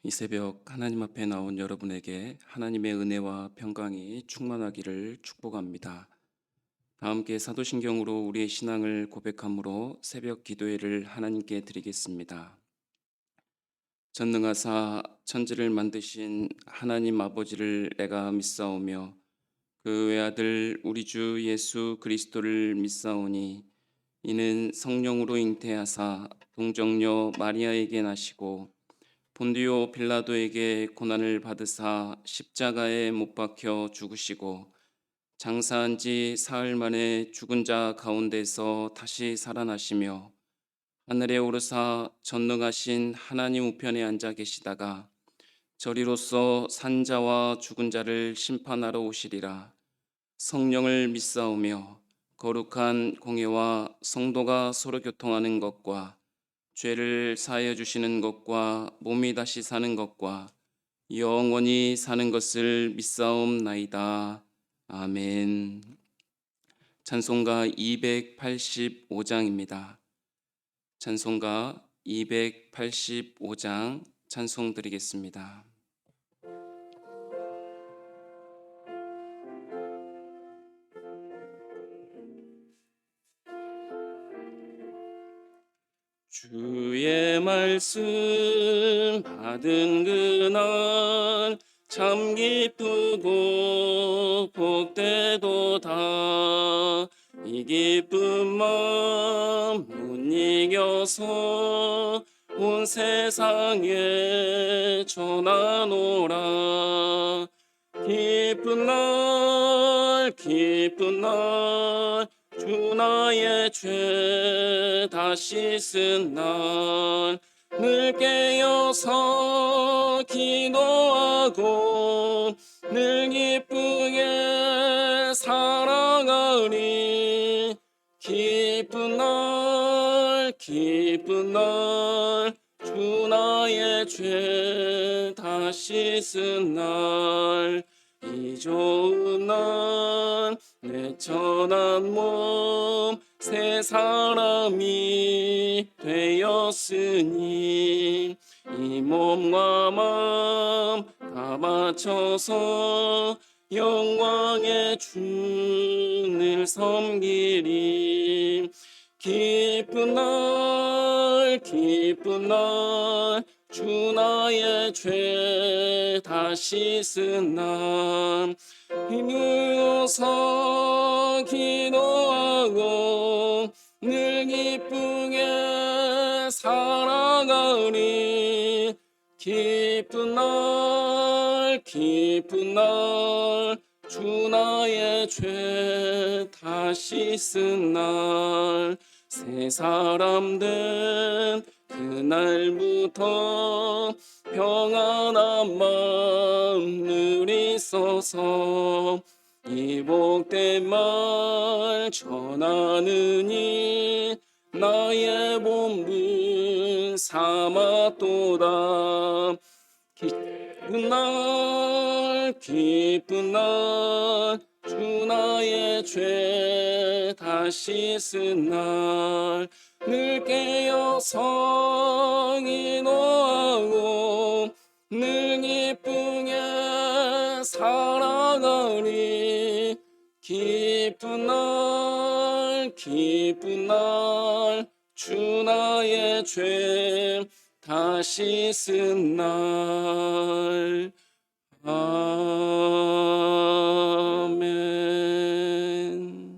이 새벽 하나님 앞에 나온 여러분에게 하나님의 은혜와 평강이 충만하기를 축복합니다. 다 함께 사도신경으로 우리의 신앙을 고백함으로 새벽 기도회를 하나님께 드리겠습니다. 전능하사 천지를 만드신 하나님 아버지를 내가 믿사오며 그 외아들 우리 주 예수 그리스도를 믿사오니 이는 성령으로 잉태하사 동정녀 마리아에게 나시고 본디오 빌라도에게 고난을 받으사 십자가에 못 박혀 죽으시고 장사한 지 사흘 만에 죽은 자 가운데서 다시 살아나시며 하늘에 오르사 전능하신 하나님 우편에 앉아 계시다가 저리로서 산 자와 죽은 자를 심판하러 오시리라. 성령을 믿사오며 거룩한 공예와 성도가 서로 교통하는 것과 죄를 사하여 주시는 것과 몸이 다시 사는 것과 영원히 사는 것을 믿사옵나이다. 아멘. 찬송가 285장입니다. 찬송가 285장 찬송 드리겠습니다. 주의 말씀 받은 그날 참 기쁘고 복되도다. 이 기쁜 마음 못 이겨서 온 세상에 전하노라. 기쁜 날 주 나의 죄 다 씻은 날 늘 깨어서 기도하고 늘 기쁘게 살아가리. 기쁜 날 주 나의 죄 다 씻은 날 이 좋은 날 내 천한 몸 새 사람이 되었으니 이 몸과 마음 다 바쳐서 영광의 주를 섬기리. 기쁜 날 주 나의 죄 다 씻은 날 힘으로서 기도하고 늘 기쁘게 살아가리. 기쁜 날 주 나의 죄 다 씻은 날 새 사람 된 그날부터 평안한 마음 누리소서. 이 복된 말 전하느니 나의 본분 삼았도다. 기쁜 날 주 나의 죄 다 씻은 날 늘 깨어서 기도하고 늘 기쁘게 살아가리. 기쁜 날 주 나의 죄 다 씻은 날. 아멘.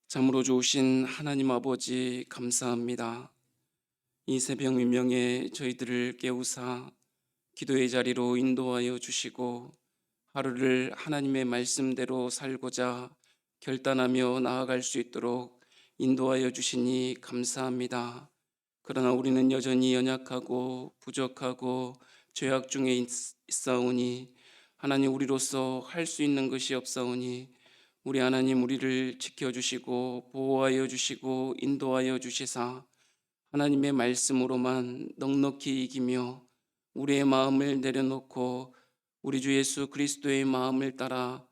참으로 좋으신 하나님 아버지 감사합니다. 이 새벽 민명에 저희들을 깨우사 기도의 자리로 인도하여 주시고 하루를 하나님의 말씀대로 살고자 결단하며 나아갈 수 있도록 인도하여 주시니 감사합니다. 그러나 우리는 여전히 연약하고 부족하고 죄악 중에 있사오니 하나님 우리로서 할 수 있는 것이 없사오니 우리 하나님 우리를 지켜주시고 보호하여 주시고 인도하여 주시사 하나님의 말씀으로만 넉넉히 이기며 우리의 마음을 내려놓고 우리 주 예수 그리스도의 마음을 따라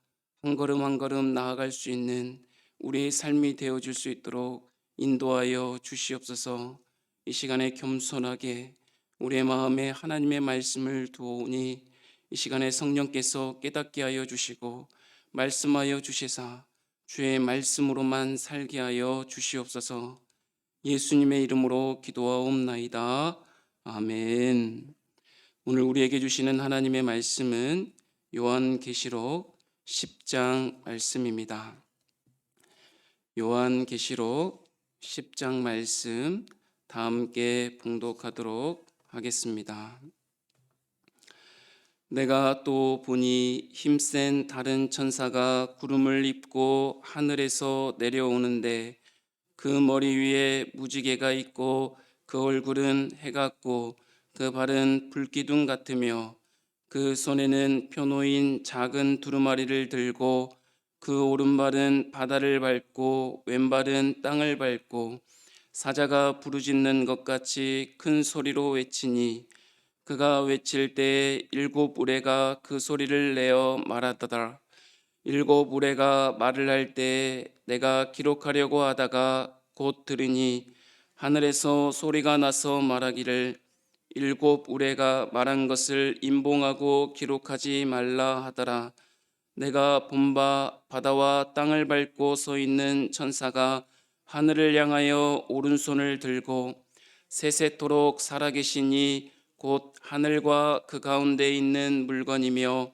한 걸음 한 걸음 나아갈 수 있는 우리의 삶이 되어줄 수 있도록 인도하여 주시옵소서. 이 시간에 겸손하게 우리의 마음에 하나님의 말씀을 두오니 이 시간에 성령께서 깨닫게 하여 주시고 말씀하여 주시사 주의 말씀으로만 살게 하여 주시옵소서. 예수님의 이름으로 기도하옵나이다. 아멘. 오늘 우리에게 주시는 하나님의 말씀은 요한계시록 10장 말씀입니다. 요한계시록 10장 말씀 다 함께 봉독하도록 하겠습니다. 내가 또 보니 힘센 다른 천사가 구름을 입고 하늘에서 내려오는데 그 머리 위에 무지개가 있고 그 얼굴은 해 같고 그 발은 불기둥 같으며 그 손에는 표노인 작은 두루마리를 들고 그 오른발은 바다를 밟고 왼발은 땅을 밟고 사자가 부르짖는 것 같이 큰 소리로 외치니 그가 외칠 때에 일곱 우레가 그 소리를 내어 말하더라. 일곱 우레가 말을 할 때에 내가 기록하려고 하다가 곧 들으니 하늘에서 소리가 나서 말하기를 일곱 우레가 말한 것을 임봉하고 기록하지 말라 하더라. 내가 본 바 바다와 땅을 밟고 서 있는 천사가 하늘을 향하여 오른손을 들고 세세토록 살아계시니 곧 하늘과 그 가운데 있는 물건이며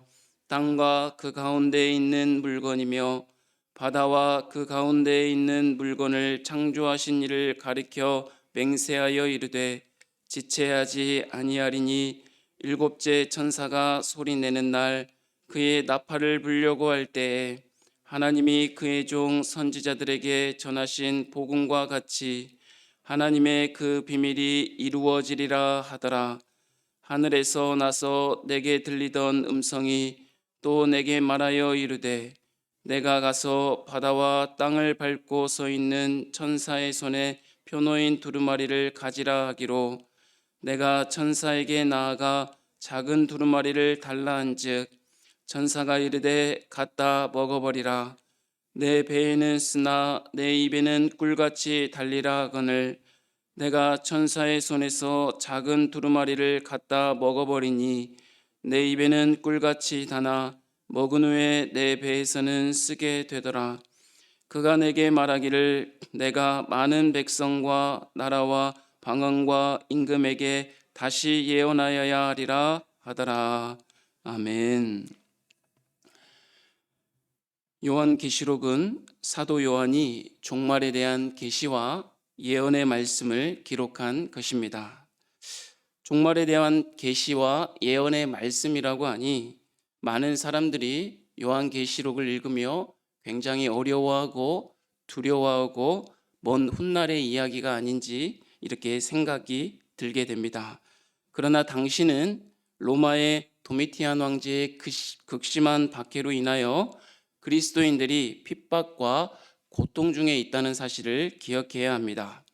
땅과 그 가운데 있는 물건이며 바다와 그 가운데 있는 물건을 창조하신 이를 가리켜 맹세하여 이르되 지체하지 아니하리니 일곱째 천사가 소리내는 날 그의 나팔을 불려고 할 때에 하나님이 그의 종 선지자들에게 전하신 복음과 같이 하나님의 그 비밀이 이루어지리라 하더라. 하늘에서 나서 내게 들리던 음성이 또 내게 말하여 이르되 내가 가서 바다와 땅을 밟고 서 있는 천사의 손에 표노인 두루마리를 가지라 하기로 내가 천사에게 나아가 작은 두루마리를 달라 한즉 천사가 이르되 갖다 먹어버리라. 내 배에는 쓰나 내 입에는 꿀같이 달리라 하거늘 내가 천사의 손에서 작은 두루마리를 갖다 먹어버리니 내 입에는 꿀같이 다나 먹은 후에 내 배에서는 쓰게 되더라. 그가 내게 말하기를 내가 많은 백성과 나라와 방언과 임금에게 다시 예언하여야 하리라 하더라. 아멘. 요한계시록은 사도 요한이 종말에 대한 계시와 예언의 말씀을 기록한 것입니다. 종말에 대한 계시와 예언의 말씀이라고 하니 많은 사람들이 요한계시록을 읽으며 굉장히 어려워하고 두려워하고 먼 훗날의 이야기가 아닌지 이렇게 생각이 들게 됩니다. 그러나 당시는 로마의 도미티안 황제의 극심한 박해로 인하여 그리스도인들이 핍박과 고통 중에 있다는 사실을 기억해야 합니다.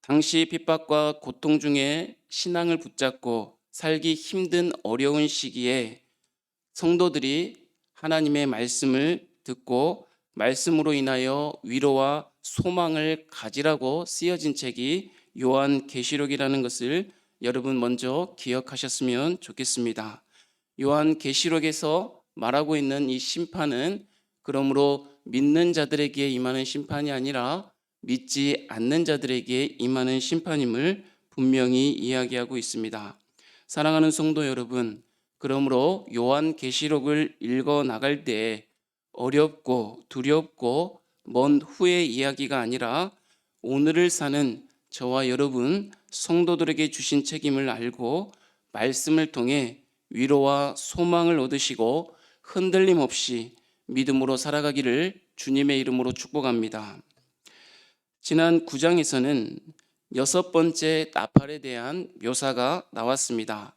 당시 핍박과 고통 중에 신앙을 붙잡고 살기 힘든 어려운 시기에 성도들이 하나님의 말씀을 듣고 말씀으로 인하여 위로와 소망을 가지라고 쓰여진 책이 요한계시록이라는 것을 여러분 먼저 기억하셨으면 좋겠습니다. 요한계시록에서 말하고 있는 이 심판은 그러므로 믿는 자들에게 임하는 심판이 아니라 믿지 않는 자들에게 임하는 심판임을 분명히 이야기하고 있습니다. 사랑하는 성도 여러분, 그러므로 요한계시록을 읽어 나갈 때 어렵고 두렵고 먼 후의 이야기가 아니라 오늘을 사는 저와 여러분 성도들에게 주신 책임을 알고 말씀을 통해 위로와 소망을 얻으시고 흔들림 없이 믿음으로 살아가기를 주님의 이름으로 축복합니다. 지난 9장에서는 6번째 나팔에 대한 묘사가 나왔습니다.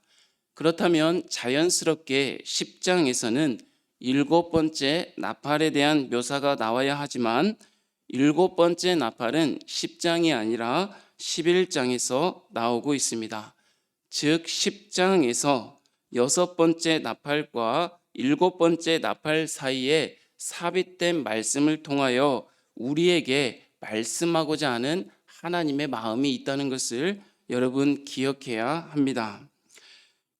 그렇다면 자연스럽게 10장에서는 7번째 나팔에 대한 묘사가 나와야 하지만 7번째 나팔은 10장이 아니라 11장에서 나오고 있습니다. 즉 10장에서 6번째 나팔과 7번째 나팔 사이에 삽입된 말씀을 통하여 우리에게 말씀하고자 하는 하나님의 마음이 있다는 것을 여러분 기억해야 합니다.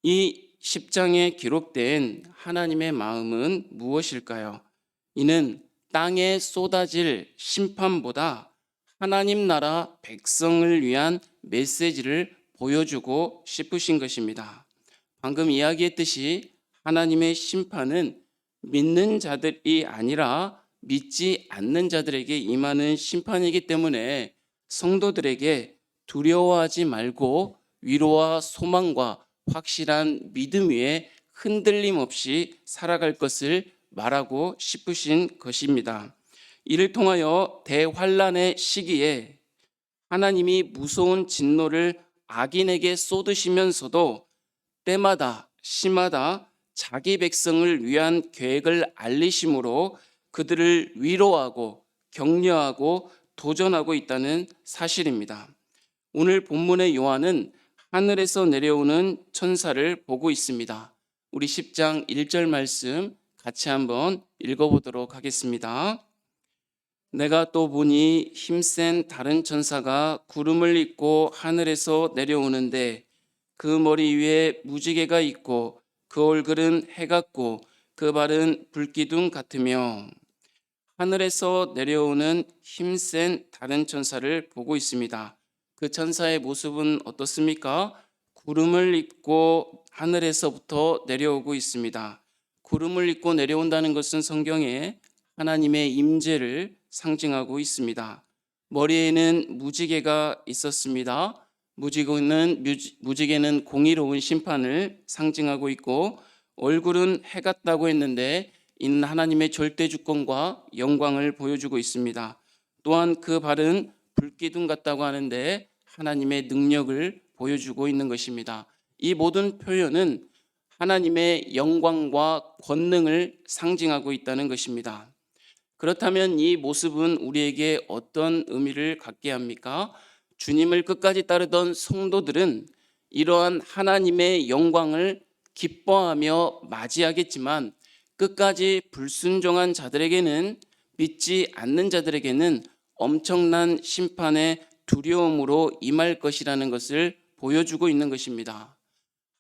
이 10장에 기록된 하나님의 마음은 무엇일까요? 이는 땅에 쏟아질 심판보다 하나님 나라 백성을 위한 메시지를 보여주고 싶으신 것입니다. 방금 이야기했듯이 하나님의 심판은 믿는 자들이 아니라 믿지 않는 자들에게 임하는 심판이기 때문에 성도들에게 두려워하지 말고 위로와 소망과 확실한 믿음 위에 흔들림 없이 살아갈 것을 말하고 싶으신 것입니다. 이를 통하여 대환란의 시기에 하나님이 무서운 진노를 악인에게 쏟으시면서도 때마다 시마다 자기 백성을 위한 계획을 알리심으로 그들을 위로하고 격려하고 도전하고 있다는 사실입니다. 오늘 본문의 요한은 하늘에서 내려오는 천사를 보고 있습니다. 우리 10장 1절 말씀 같이 한번 읽어보도록 하겠습니다. 내가 또 보니 힘센 다른 천사가 구름을 입고 하늘에서 내려오는데 그 머리 위에 무지개가 있고 그 얼굴은 해 같고 그 발은 불기둥 같으며. 하늘에서 내려오는 힘센 다른 천사를 보고 있습니다. 그 천사의 모습은 어떻습니까? 구름을 입고 하늘에서부터 내려오고 있습니다. 구름을 입고 내려온다는 것은 성경에 하나님의 임재를 상징하고 있습니다. 머리에는 무지개가 있었습니다. 무지개는 공의로운 심판을 상징하고 있고, 얼굴은 해 같다고 했는데 이는 하나님의 절대 주권과 영광을 보여주고 있습니다. 또한 그 발은 불기둥 같다고 하는데 하나님의 능력을 보여주고 있는 것입니다. 이 모든 표현은 하나님의 영광과 권능을 상징하고 있다는 것입니다. 그렇다면 이 모습은 우리에게 어떤 의미를 갖게 합니까? 주님을 끝까지 따르던 성도들은 이러한 하나님의 영광을 기뻐하며 맞이하겠지만, 끝까지 불순종한 자들에게는, 믿지 않는 자들에게는 엄청난 심판의 두려움으로 임할 것이라는 것을 보여주고 있는 것입니다.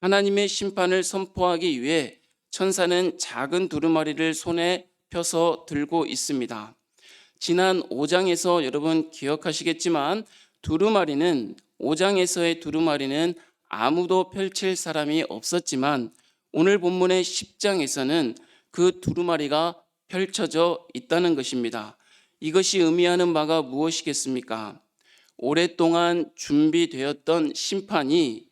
하나님의 심판을 선포하기 위해 천사는 작은 두루마리를 손에 펴서 들고 있습니다. 지난 5장에서 여러분 기억하시겠지만 5장에서의 두루마리는 아무도 펼칠 사람이 없었지만, 오늘 본문의 10장에서는 그 두루마리가 펼쳐져 있다는 것입니다. 이것이 의미하는 바가 무엇이겠습니까? 오랫동안 준비되었던 심판이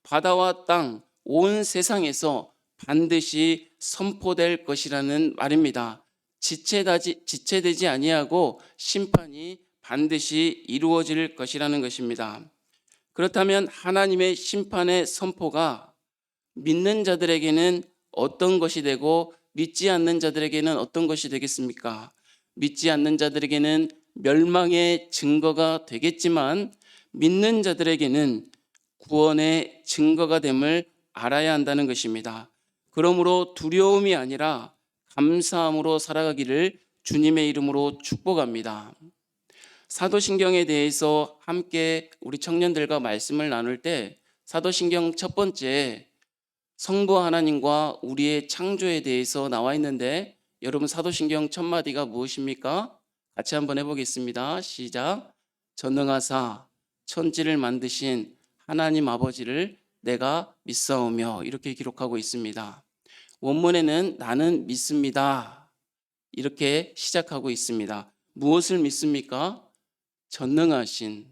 바다와 땅, 온 세상에서 반드시 선포될 것이라는 말입니다. 지체되지 아니하고 심판이 반드시 이루어질 것이라는 것입니다. 그렇다면 하나님의 심판의 선포가 믿는 자들에게는 어떤 것이 되고 믿지 않는 자들에게는 어떤 것이 되겠습니까? 믿지 않는 자들에게는 멸망의 증거가 되겠지만, 믿는 자들에게는 구원의 증거가 됨을 알아야 한다는 것입니다. 그러므로 두려움이 아니라 감사함으로 살아가기를 주님의 이름으로 축복합니다. 사도신경에 대해서 함께 우리 청년들과 말씀을 나눌 때 사도신경 첫 번째 성부 하나님과 우리의 창조에 대해서 나와 있는데, 여러분 사도신경 첫 마디가 무엇입니까? 같이 한번 해보겠습니다. 시작. 전능하사 천지를 만드신 하나님 아버지를 내가 믿사오며, 이렇게 기록하고 있습니다. 원문에는 나는 믿습니다, 이렇게 시작하고 있습니다. 무엇을 믿습니까? 전능하신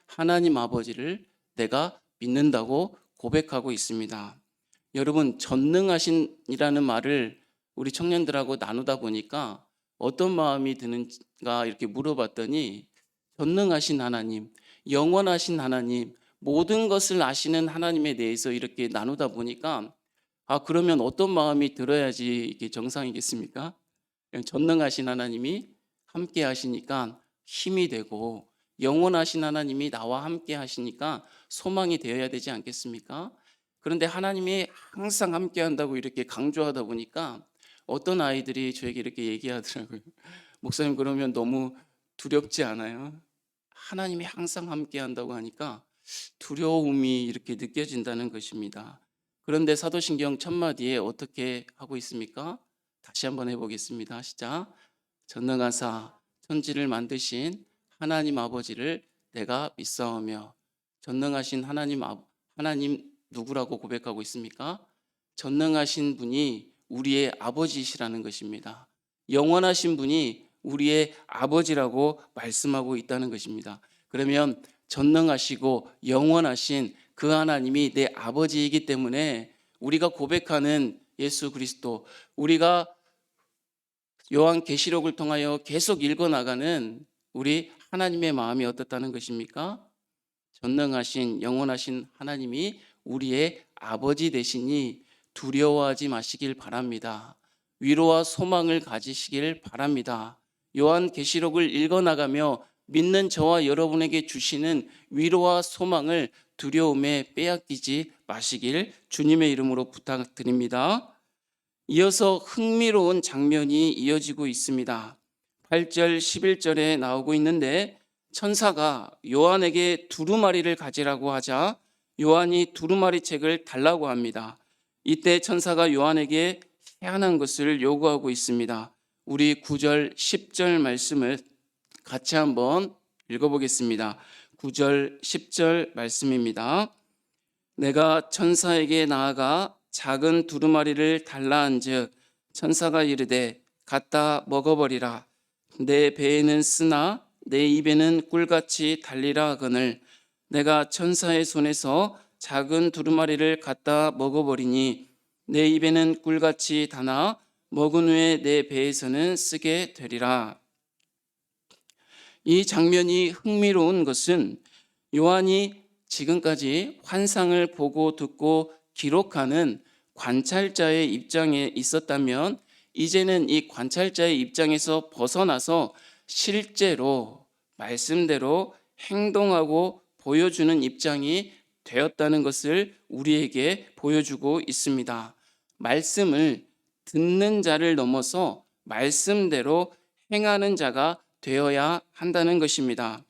하나님 아버지를 내가 믿는다고 고백하고 있습니다. 여러분, 전능하신이라는 말을 우리 청년들하고 나누다 보니까 어떤 마음이 드는가 이렇게 물어봤더니, 전능하신 하나님, 영원하신 하나님, 모든 것을 아시는 하나님에 대해서 이렇게 나누다 보니까, 그러면 어떤 마음이 들어야지 이게 정상이겠습니까? 전능하신 하나님이 함께 하시니까 힘이 되고, 영원하신 하나님이 나와 함께 하시니까 소망이 되어야 되지 않겠습니까? 그런데 하나님이 항상 함께 한다고 이렇게 강조하다 보니까 어떤 아이들이 저에게 이렇게 얘기하더라고요. 목사님, 그러면 너무 두렵지 않아요? 하나님이 항상 함께 한다고 하니까 두려움이 이렇게 느껴진다는 것입니다. 그런데 사도신경 첫마디에 어떻게 하고 있습니까? 다시 한번 해보겠습니다. 시작. 전능하사 천지를 만드신 하나님 아버지를 내가 믿사오며. 전능하신 하나님 누구라고 고백하고 있습니까? 전능하신 분이 우리의 아버지시라는 것입니다. 영원하신 분이 우리의 아버지라고 말씀하고 있다는 것입니다. 그러면 전능하시고 영원하신 그 하나님이 내 아버지이기 때문에 우리가 고백하는 예수 그리스도, 우리가 요한계시록을 통하여 계속 읽어나가는 우리 하나님의 마음이 어떻다는 것입니까? 전능하신 영원하신 하나님이 우리의 아버지 되시니 두려워하지 마시길 바랍니다. 위로와 소망을 가지시길 바랍니다. 요한계시록을 읽어나가며 믿는 저와 여러분에게 주시는 위로와 소망을 두려움에 빼앗기지 마시길 주님의 이름으로 부탁드립니다. 이어서 흥미로운 장면이 이어지고 있습니다. 8절 11절에 나오고 있는데 천사가 요한에게 두루마리를 가지라고 하자 요한이 두루마리 책을 달라고 합니다. 이때 천사가 요한에게 희한한 것을 요구하고 있습니다. 우리 9절 10절 말씀을 같이 한번 읽어보겠습니다. 9절 10절 말씀입니다. 내가 천사에게 나아가 작은 두루마리를 달라 한즉 천사가 이르되 갖다 먹어버리라. 내 배에는 쓰나 내 입에는 꿀같이 달리라 하거늘 내가 천사의 손에서 작은 두루마리를 갖다 먹어버리니 내 입에는 꿀같이 다나 먹은 후에 내 배에서는 쓰게 되리라. 이 장면이 흥미로운 것은 요한이 지금까지 환상을 보고 듣고 기록하는 관찰자의 입장에 있었다면 이제는 이 관찰자의 입장에서 벗어나서 실제로 말씀대로 행동하고 보여주는 입장이 되었다는 것을 우리에게 보여주고 있습니다. 말씀을 듣는 자를 넘어서 말씀대로 행하는 자가 되어야 한다는 것입니다.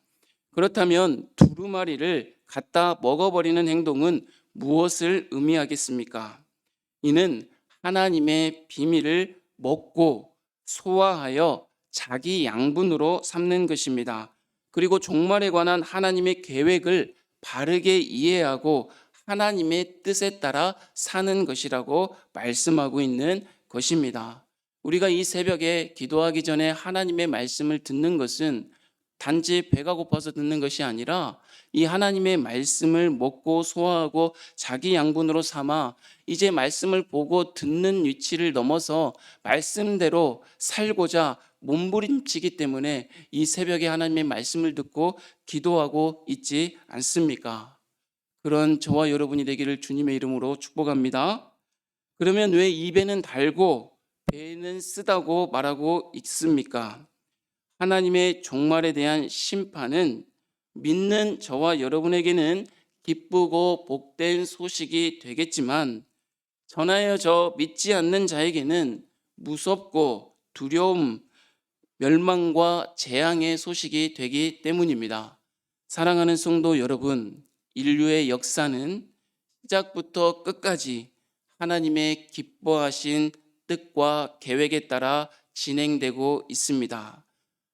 그렇다면 두루마리를 갖다 먹어버리는 행동은 무엇을 의미하겠습니까? 이는 하나님의 비밀을 먹고 소화하여 자기 양분으로 삼는 것입니다. 그리고 종말에 관한 하나님의 계획을 바르게 이해하고 하나님의 뜻에 따라 사는 것이라고 말씀하고 있는 것입니다. 우리가 이 새벽에 기도하기 전에 하나님의 말씀을 듣는 것은 단지 배가 고파서 듣는 것이 아니라 이 하나님의 말씀을 먹고 소화하고 자기 양분으로 삼아 이제 말씀을 보고 듣는 위치를 넘어서 말씀대로 살고자 몸부림치기 때문에 이 새벽에 하나님의 말씀을 듣고 기도하고 있지 않습니까? 그런 저와 여러분이 되기를 주님의 이름으로 축복합니다. 그러면 왜 입에는 달고 배에는 쓰다고 말하고 있습니까? 하나님의 종말에 대한 심판은 믿는 저와 여러분에게는 기쁘고 복된 소식이 되겠지만 전하여 저 믿지 않는 자에게는 무섭고 두려움, 멸망과 재앙의 소식이 되기 때문입니다. 사랑하는 성도 여러분, 인류의 역사는 시작부터 끝까지 하나님의 기뻐하신 뜻과 계획에 따라 진행되고 있습니다.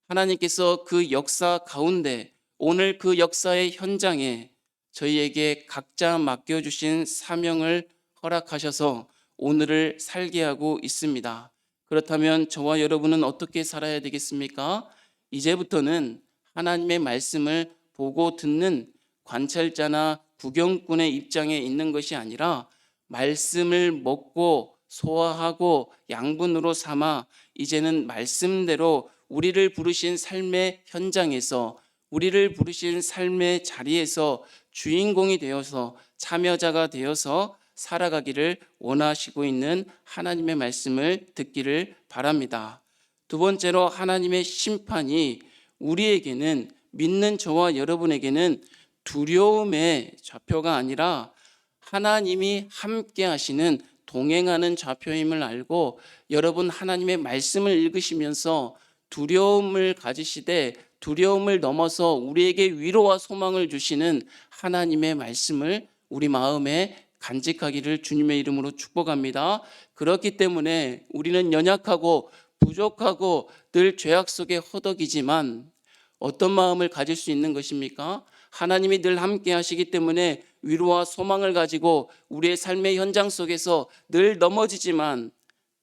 하나님께서 그 역사 가운데 오늘 그 역사의 현장에 저희에게 각자 맡겨주신 사명을 허락하셔서 오늘을 살게 하고 있습니다. 그렇다면 저와 여러분은 어떻게 살아야 되겠습니까? 이제부터는 하나님의 말씀을 보고 듣는 관찰자나 구경꾼의 입장에 있는 것이 아니라 말씀을 먹고 소화하고 양분으로 삼아 이제는 말씀대로 우리를 부르신 삶의 현장에서 우리를 부르신 삶의 자리에서 주인공이 되어서 참여자가 되어서 살아가기를 원하시고 있는 하나님의 말씀을 듣기를 바랍니다. 두 번째로 하나님의 심판이 우리에게는 믿는 저와 여러분에게는 두려움의 좌표가 아니라 하나님이 함께 하시는 동행하는 좌표임을 알고 여러분 하나님의 말씀을 읽으시면서 두려움을 가지시되 두려움을 넘어서 우리에게 위로와 소망을 주시는 하나님의 말씀을 우리 마음에 간직하기를 주님의 이름으로 축복합니다. 그렇기 때문에 우리는 연약하고 부족하고 늘 죄악 속에 허덕이지만 어떤 마음을 가질 수 있는 것입니까? 하나님이 늘 함께 하시기 때문에 위로와 소망을 가지고 우리의 삶의 현장 속에서 늘 넘어지지만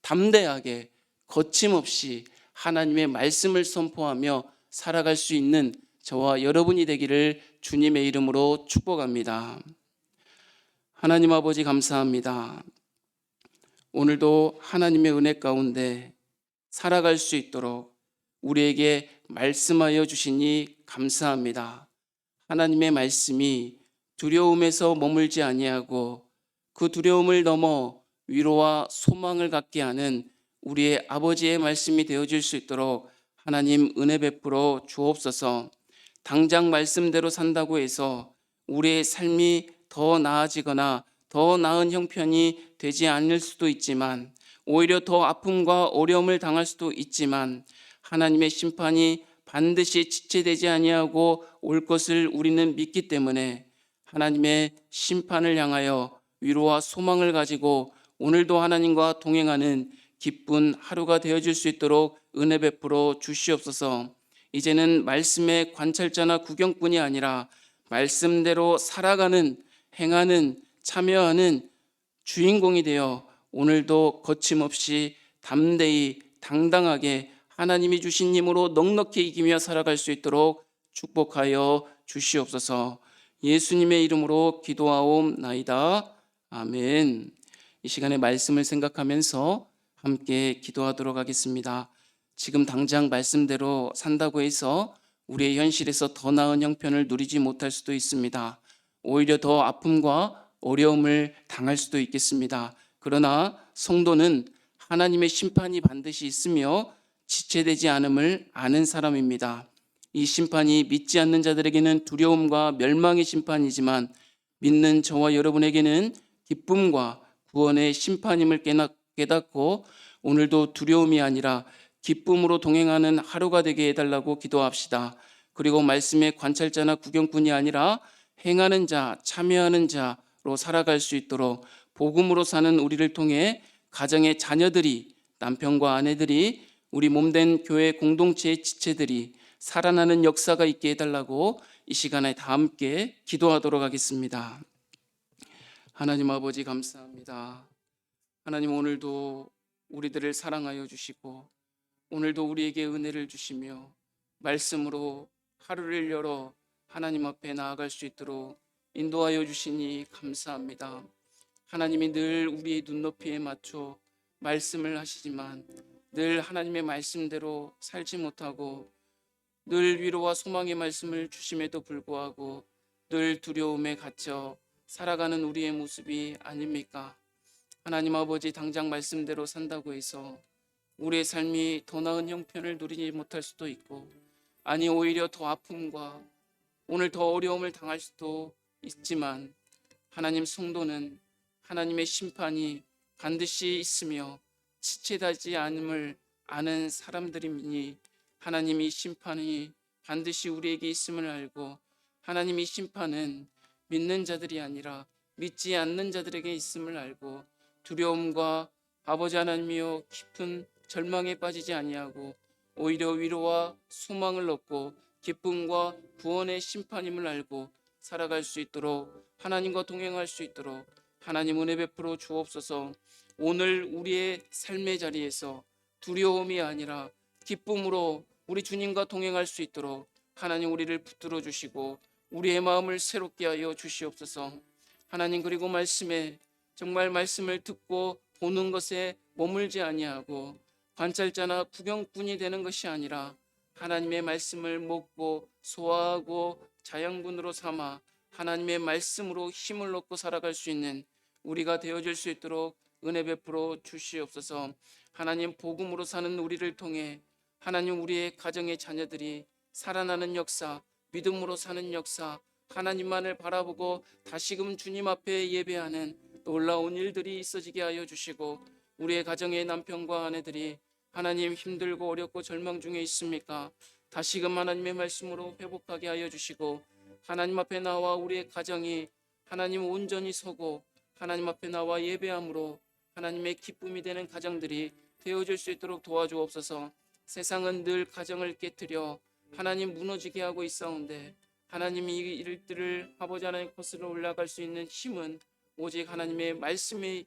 담대하게 거침없이 하나님의 말씀을 선포하며 살아갈 수 있는 저와 여러분이 되기를 주님의 이름으로 축복합니다. 하나님 아버지 감사합니다. 오늘도 하나님의 은혜 가운데 살아갈 수 있도록 우리에게 말씀하여 주시니 감사합니다. 하나님의 말씀이 두려움에서 머물지 아니하고 그 두려움을 넘어 위로와 소망을 갖게 하는 우리의 아버지의 말씀이 되어질 수 있도록 하나님 은혜 베풀어 주옵소서. 당장 말씀대로 산다고 해서 우리의 삶이 더 나아지거나 더 나은 형편이 되지 않을 수도 있지만 오히려 더 아픔과 어려움을 당할 수도 있지만 하나님의 심판이 반드시 지체되지 아니하고 올 것을 우리는 믿기 때문에 하나님의 심판을 향하여 위로와 소망을 가지고 오늘도 하나님과 동행하는 기쁜 하루가 되어질 수 있도록 은혜 베풀어 주시옵소서. 이제는 말씀의 관찰자나 구경꾼이 아니라 말씀대로 살아가는, 행하는, 참여하는 주인공이 되어 오늘도 거침없이 담대히 당당하게 하나님이 주신 힘으로 넉넉히 이기며 살아갈 수 있도록 축복하여 주시옵소서. 예수님의 이름으로 기도하옵나이다. 아멘. 이 시간에 말씀을 생각하면서 함께 기도하도록 하겠습니다. 지금 당장 말씀대로 산다고 해서 우리의 현실에서 더 나은 형편을 누리지 못할 수도 있습니다. 오히려 더 아픔과 어려움을 당할 수도 있겠습니다. 그러나 성도는 하나님의 심판이 반드시 있으며 지체되지 않음을 아는 사람입니다. 이 심판이 믿지 않는 자들에게는 두려움과 멸망의 심판이지만 믿는 저와 여러분에게는 기쁨과 구원의 심판임을 깨닫고 오늘도 두려움이 아니라 기쁨으로 동행하는 하루가 되게 해달라고 기도합시다. 그리고 말씀의 관찰자나 구경꾼이 아니라 행하는 자, 참여하는 자로 살아갈 수 있도록 복음으로 사는 우리를 통해 가정의 자녀들이, 남편과 아내들이, 우리 몸된 교회 공동체의 지체들이 살아나는 역사가 있게 해달라고 이 시간에 다 함께 기도하도록 하겠습니다. 하나님 아버지 감사합니다. 하나님 오늘도 우리들을 사랑하여 주시고 오늘도 우리에게 은혜를 주시며 말씀으로 하루를 열어 하나님 앞에 나아갈 수 있도록 인도하여 주시니 감사합니다. 하나님이 늘 우리의 눈높이에 맞춰 말씀을 하시지만 늘 하나님의 말씀대로 살지 못하고 늘 위로와 소망의 말씀을 주심에도 불구하고 늘 두려움에 갇혀 살아가는 우리의 모습이 아닙니까? 하나님 아버지 당장 말씀대로 산다고 해서 우리의 삶이 더 나은 형편을 누리지 못할 수도 있고 아니 오히려 더 아픔과 오늘 더 어려움을 당할 수도 있지만 하나님 성도는 하나님의 심판이 반드시 있으며 지체되지 않음을 아는 사람들이니 하나님의 심판이 반드시 우리에게 있음을 알고 하나님의 심판은 믿는 자들이 아니라 믿지 않는 자들에게 있음을 알고 두려움과 아버지 하나님이여 깊은 절망에 빠지지 아니하고 오히려 위로와 소망을 얻고 기쁨과 구원의 심판임을 알고 살아갈 수 있도록 하나님과 동행할 수 있도록 하나님 은혜 베풀어 주옵소서. 오늘 우리의 삶의 자리에서 두려움이 아니라 기쁨으로 우리 주님과 동행할 수 있도록 하나님 우리를 붙들어 주시고 우리의 마음을 새롭게 하여 주시옵소서. 하나님 그리고 말씀에 정말 말씀을 듣고 보는 것에 머물지 아니하고 관찰자나 구경꾼이 되는 것이 아니라 하나님의 말씀을 먹고 소화하고 자양분으로 삼아 하나님의 말씀으로 힘을 얻고 살아갈 수 있는 우리가 되어질 수 있도록 은혜 베풀어 주시옵소서. 하나님 복음으로 사는 우리를 통해 하나님 우리의 가정의 자녀들이 살아나는 역사, 믿음으로 사는 역사, 하나님만을 바라보고 다시금 주님 앞에 예배하는 놀라운 일들이 있어지게 하여 주시고 우리의 가정의 남편과 아내들이 하나님 힘들고 어렵고 절망 중에 있습니까? 다시금 하나님의 말씀으로 회복하게 하여 주시고, 하나님 앞에 나와 우리의 가정이 하나님 온전히 서고 하나님 앞에 나와 예배함으로 하나님의 기쁨이 되는 가정들이 되어질 수 있도록 도와주옵소서. 세상은 늘 가정을 깨뜨려 하나님 무너지게 하고 있사온데, 하나님이 이 일들을 아버지 하나님 것으로 올라갈 수 있는 힘은 오직 하나님의 말씀에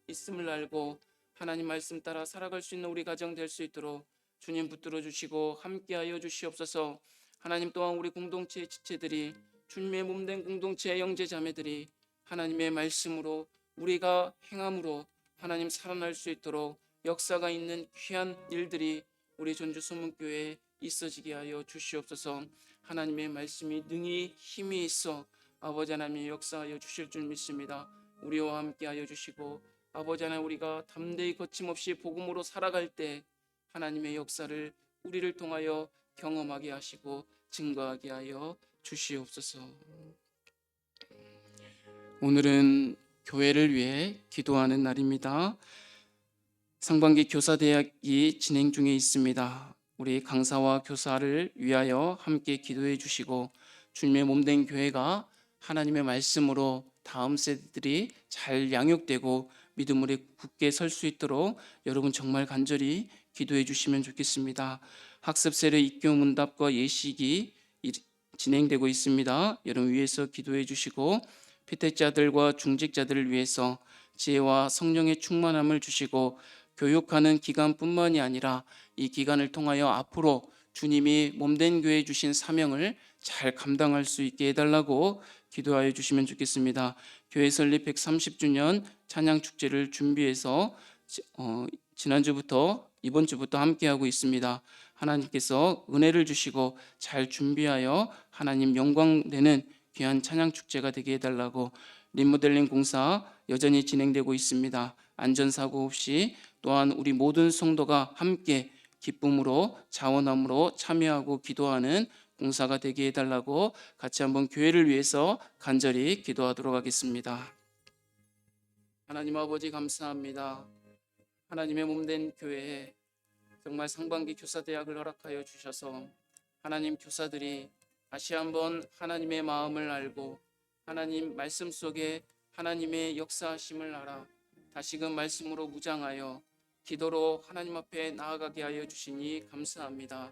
있음을 알고 하나님 말씀 따라 살아갈 수 있는 우리 가정 될 수 있도록 주님 붙들어 주시고 함께하여 주시옵소서. 하나님 또한 우리 공동체의 지체들이, 주님의 몸된 공동체의 형제 자매들이 하나님의 말씀으로 우리가 행함으로 하나님 살아날 수 있도록 역사가 있는 귀한 일들이 우리 전주 소문교회에 있어지게 하여 주시옵소서. 하나님의 말씀이 능히 힘이 있어 아버지 하나님의 역사하여 주실 줄 믿습니다. 우리와 함께하여 주시고 아버지 하나님, 우리가 담대히 거침없이 복음으로 살아갈 때 하나님의 역사를 우리를 통하여 경험하게 하시고 증거하게 하여 주시옵소서. 오늘은 교회를 위해 기도하는 날입니다. 상반기 교사대학이 진행 중에 있습니다. 우리 강사와 교사를 위하여 함께 기도해 주시고, 주님의 몸된 교회가 하나님의 말씀으로 다음 세대들이 잘 양육되고 믿음으로 굳게 설 수 있도록 여러분 정말 간절히 기도해 주시면 좋겠습니다. 학습세례 입교 문답과 예식이 진행되고 있습니다. 여러분 위해서 기도해 주시고, 피택자들과 중직자들을 위해서 지혜와 성령의 충만함을 주시고, 교육하는 기간뿐만이 아니라 이 기간을 통하여 앞으로 주님이 몸된 교회에 주신 사명을 잘 감당할 수 있게 해달라고 기도하여 주시면 좋겠습니다. 교회 설립 130주년 찬양 축제를 준비해서 지난주부터 이번 주부터 함께하고 있습니다. 하나님께서 은혜를 주시고 잘 준비하여 하나님 영광되는 귀한 찬양 축제가 되게 해달라고, 리모델링 공사 여전히 진행되고 있습니다. 안전사고 없이 또한 우리 모든 성도가 함께 기쁨으로 자원함으로 참여하고 기도하는 공사가 되게 해달라고 같이 한번 교회를 위해서 간절히 기도하도록 하겠습니다. 하나님 아버지, 감사합니다. 하나님의 몸된 교회에 정말 상반기 교사대학을 허락하여 주셔서 하나님 교사들이 다시 한번 하나님의 마음을 알고 하나님 말씀 속에 하나님의 역사하심을 알아 다시금 말씀으로 무장하여 기도로 하나님 앞에 나아가게 하여 주시니 감사합니다.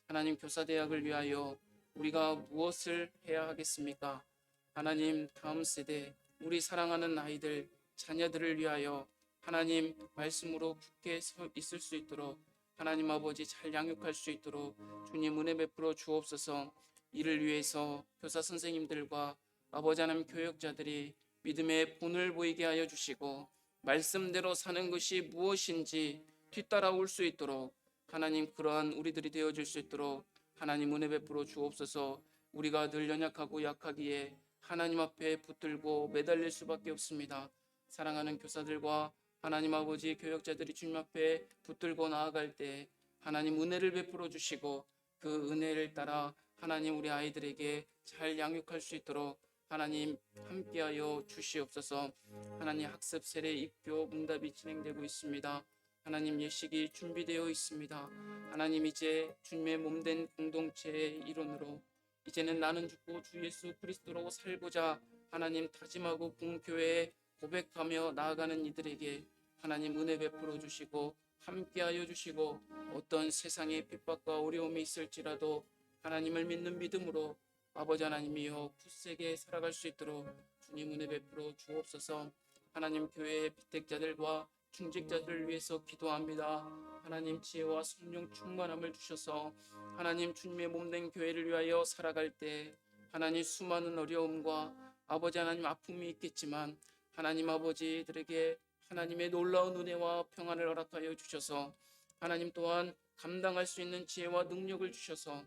하나님, 교사대학을 위하여 우리가 무엇을 해야 하겠습니까? 하나님, 다음 세대 우리 사랑하는 아이들 자녀들을 위하여 하나님 말씀으로 굳게 서 있을 수 있도록 하나님 아버지 잘 양육할 수 있도록 주님 은혜 베풀어 주옵소서. 이를 위해서 교사 선생님들과 아버지 하나님 교육자들이 믿음의 본을 보이게 하여 주시고 말씀대로 사는 것이 무엇인지 뒤따라올 수 있도록 하나님, 그러한 우리들이 되어질 수 있도록 하나님 은혜 베풀어 주옵소서. 우리가 늘 연약하고 약하기에 하나님 앞에 붙들고 매달릴 수밖에 없습니다. 사랑하는 교사들과 하나님 아버지 교육자들이 주님 앞에 붙들고 나아갈 때 하나님 은혜를 베풀어 주시고 그 은혜를 따라 하나님 우리 아이들에게 잘 양육할 수 있도록 하나님 함께하여 주시옵소서. 하나님, 학습 세례 입교 응답이 진행되고 있습니다. 하나님, 예식이 준비되어 있습니다. 하나님, 이제 주님의 몸된 공동체의 일원으로 이제는 나는 죽고 주 예수 그리스도로 살고자 하나님 다짐하고 공교회에 고백하며 나아가는 이들에게 하나님 은혜 베풀어 주시고 함께하여 주시고, 어떤 세상의 핍박과 어려움이 있을지라도 하나님을 믿는 믿음으로 아버지 하나님이여 굳세게 살아갈 수 있도록 주님 은혜 베풀어 주옵소서. 하나님, 교회의 피택자들과 중직자들을 위해서 기도합니다. 하나님, 지혜와 성령 충만함을 주셔서 하나님 주님의 몸된 교회를 위하여 살아갈 때 하나님 수많은 어려움과 아버지 하나님 아픔이 있겠지만 하나님 아버지들에게 하나님의 놀라운 은혜와 평안을 허락하여 주셔서 하나님 또한 감당할 수 있는 지혜와 능력을 주셔서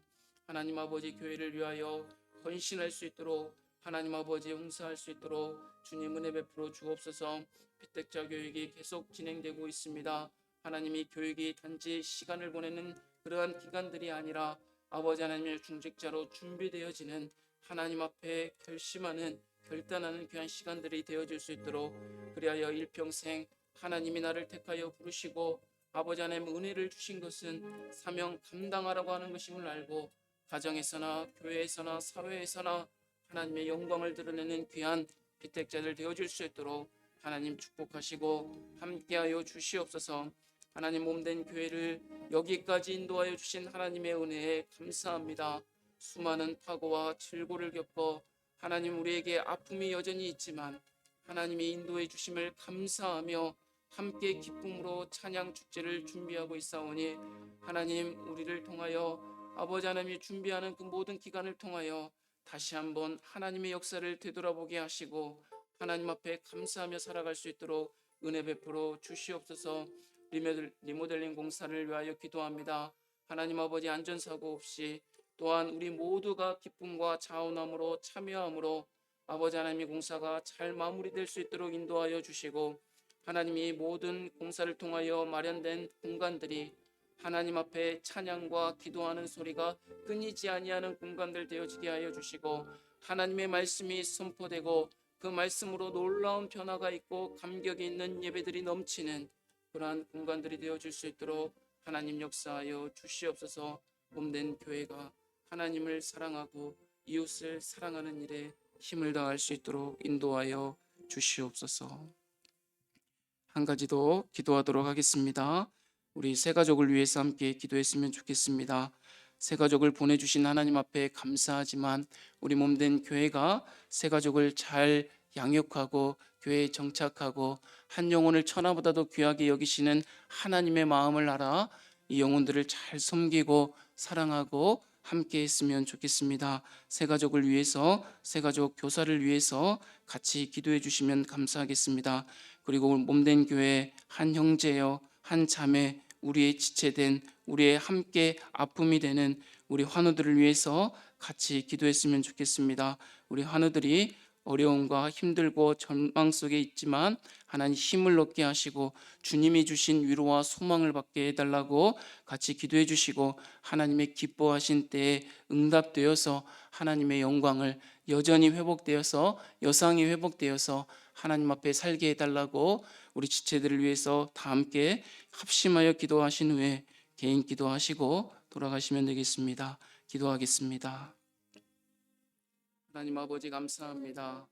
하나님 아버지 교회를 위하여 헌신할 수 있도록 하나님 아버지 용서할 수 있도록 주님 은혜 베풀어 주옵소서. 피택자 교육이 계속 진행되고 있습니다. 하나님이 교육이 단지 시간을 보내는 그러한 기간들이 아니라 아버지 하나님의 중직자로 준비되어지는 하나님 앞에 결심하는 결단하는 귀한 시간들이 되어질 수 있도록, 그리하여 일평생 하나님이 나를 택하여 부르시고 아버지 하나님 은혜를 주신 것은 사명 감당하라고 하는 것임을 알고 가정에서나 교회에서나 사회에서나 하나님의 영광을 드러내는 귀한 피택자들 되어줄 수 있도록 하나님 축복하시고 함께하여 주시옵소서. 하나님 몸된 교회를 여기까지 인도하여 주신 하나님의 은혜에 감사합니다. 수많은 파고와 질고를 겪어 하나님 우리에게 아픔이 여전히 있지만 하나님의 인도해 주심을 감사하며 함께 기쁨으로 찬양 축제를 준비하고 있사오니 하나님 우리를 통하여 아버지 하나님이 준비하는 그 모든 기간을 통하여 다시 한번 하나님의 역사를 되돌아보게 하시고 하나님 앞에 감사하며 살아갈 수 있도록 은혜 베풀어 주시옵소서. 리모델링 공사를 위하여 기도합니다. 하나님 아버지 안전사고 없이 또한 우리 모두가 기쁨과 자원함으로 참여함으로 아버지 하나님의 공사가 잘 마무리될 수 있도록 인도하여 주시고 하나님이 모든 공사를 통하여 마련된 공간들이 하나님 앞에 찬양과 기도하는 소리가 끊이지 아니하는 공간들 되어지게 하여 주시고 하나님의 말씀이 선포되고 그 말씀으로 놀라운 변화가 있고 감격이 있는 예배들이 넘치는 그러한 공간들이 되어질 수 있도록 하나님 역사하여 주시옵소서. 몸된 교회가 하나님을 사랑하고 이웃을 사랑하는 일에 힘을 다할 수 있도록 인도하여 주시옵소서. 한 가지 더 기도하도록 하겠습니다. 우리 새 가족을 위해서 함께 기도했으면 좋겠습니다. 새 가족을 보내주신 하나님 앞에 감사하지만 우리 몸된 교회가 새 가족을 잘 양육하고 교회에 정착하고 한 영혼을 천하보다도 귀하게 여기시는 하나님의 마음을 알아 이 영혼들을 잘 섬기고 사랑하고 함께 했으면 좋겠습니다. 새 가족을 위해서 새 가족 교사를 위해서 같이 기도해 주시면 감사하겠습니다. 그리고 몸된 교회 한 형제여 한 자매 우리의 지체된 우리의 함께 아픔이 되는 우리 환우들을 위해서 같이 기도했으면 좋겠습니다. 우리 환우들이 어려움과 힘들고 절망 속에 있지만 하나님 힘을 얻게 하시고 주님이 주신 위로와 소망을 받게 해달라고 같이 기도해 주시고 하나님의 기뻐하신 때에 응답되어서 하나님의 영광을 여전히 회복되어서 여상이 회복되어서 하나님 앞에 살게 해달라고 우리 지체들을 위해서 다 함께 합심하여 기도하신 후에 개인 기도하시고 돌아가시면 되겠습니다. 기도하겠습니다. 하나님 아버지 감사합니다.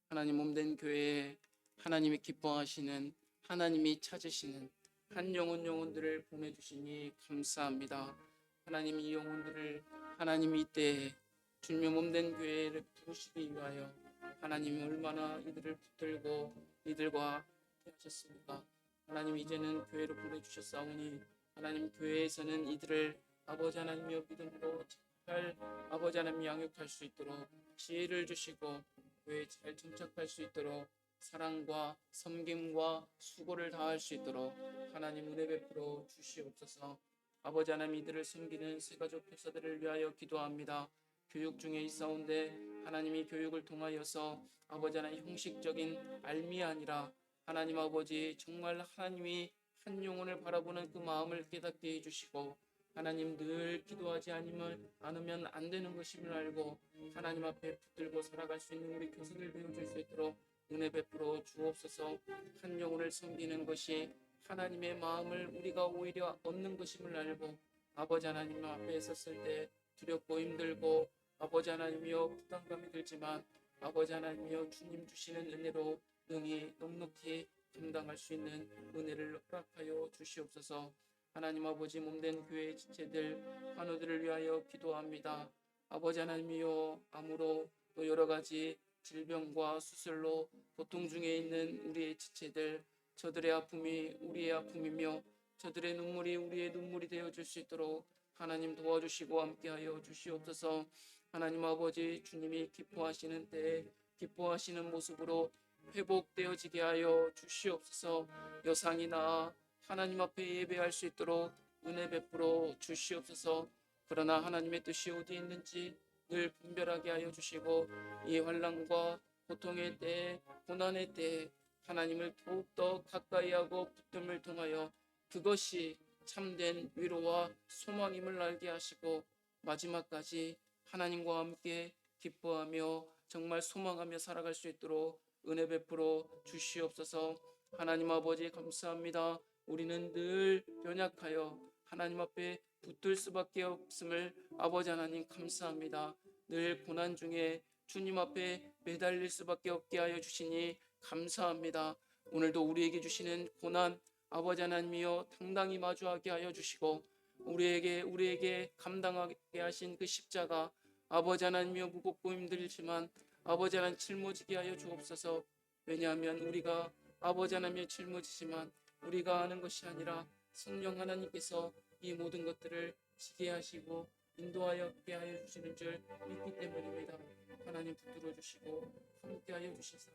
하나님 몸된 교회에 하나님이 기뻐하시는 하나님이 찾으시는 한 영혼들을 보내주시니 감사합니다. 하나님 이 영혼들을 하나님 이때에 주님의 몸된 교회를 부르시기 위하여 하나님이 얼마나 이들을 붙들고 이들과 하셨습니까? 하나님 이제는 교회로 보내주셨사오니 하나님 교회에서는 이들을 아버지 하나님의 믿음으로 잘 아버지 하나님 양육할 수 있도록 지혜를 주시고 교회에 잘 정착할 수 있도록 사랑과 섬김과 수고를 다할 수 있도록 하나님 은혜 베풀어 주시옵소서. 아버지 하나님 이들을 섬기는 새가족 교사들을 위하여 기도합니다. 교육 중에 있사온데 하나님이 교육을 통하여서 아버지 하나님 형식적인 알미 아니라 하나님 아버지 정말 하나님이 한 영혼을 바라보는 그 마음을 깨닫게 해주시고 하나님 늘 기도하지 않으면 안 되는 것임을 알고 하나님 앞에 붙들고 살아갈 수 있는 우리 교사들 되어줄 수 있도록 은혜 베풀어 주옵소서. 한 영혼을 섬기는 것이 하나님의 마음을 우리가 오히려 얻는 것임을 알고 아버지 하나님 앞에 섰을 때 두렵고 힘들고 아버지 하나님이여 부담감이 들지만 아버지 하나님이여 주님 주시는 은혜로 능히 넉넉히 감당할 수 있는 은혜를 허락하여 주시옵소서. 하나님 아버지 몸된 교회의 지체들 환우들을 위하여 기도합니다. 아버지 하나님이여 암으로 또 여러 가지 질병과 수술로 고통 중에 있는 우리의 지체들 저들의 아픔이 우리의 아픔이며 저들의 눈물이 우리의 눈물이 되어줄 수 있도록 하나님 도와주시고 함께하여 주시옵소서. 하나님 아버지 주님이 기뻐하시는 때에 기뻐하시는 모습으로 회복되어지게 하여 주시옵소서. 여상이 나아 하나님 앞에 예배할 수 있도록 은혜 베풀어 주시옵소서. 그러나 하나님의 뜻이 어디 있는지 늘 분별하게 하여 주시고 이 환난과 고통의 때에 고난의 때에 하나님을 더욱더 가까이 하고 붙듦을 통하여 그것이 참된 위로와 소망임을 알게 하시고 마지막까지 하나님과 함께 기뻐하며 정말 소망하며 살아갈 수 있도록 은혜 베풀어 주시옵소서. 하나님 아버지 감사합니다. 우리는 늘 연약하여 하나님 앞에 붙들 수밖에 없음을 아버지 하나님 감사합니다. 늘 고난 중에 주님 앞에 매달릴 수밖에 없게 하여 주시니 감사합니다. 오늘도 우리에게 주시는 고난 아버지 하나님이여 당당히 마주하게 하여 주시고 우리에게 감당하게 하신 그 십자가 아버지 하나님이여 무겁고 힘들지만 아버지 하나님 짊어지게 하여 주옵소서. 왜냐하면 우리가 아버지 하나님의 짊어지지만 우리가 하는 것이 아니라 성령 하나님께서 이 모든 것들을 지게 하시고 인도하였게 하여 주시는 줄 믿기 때문입니다. 하나님 붙들어 주시고 함께 하여 주시사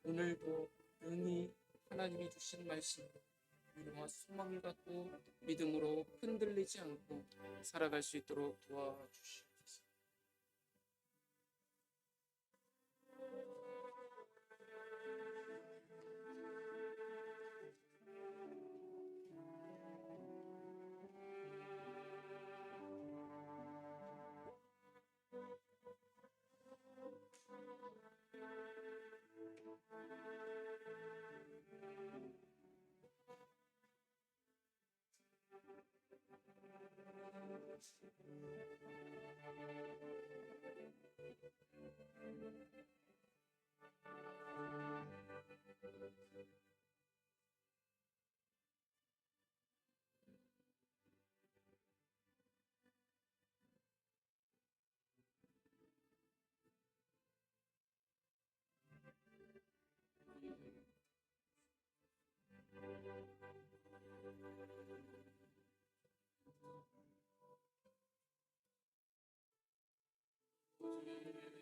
오늘도 능히 하나님이 주신 말씀 믿음과 소망을 갖고 믿음으로 흔들리지 않고 살아갈 수 있도록 도와주시옵소서.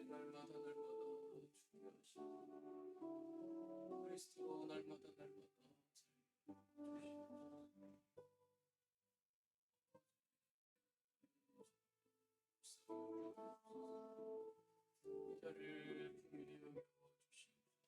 날마다 중요하시고 그리스도 날마다 이 자를 긍휼히 여겨 주시옵소서.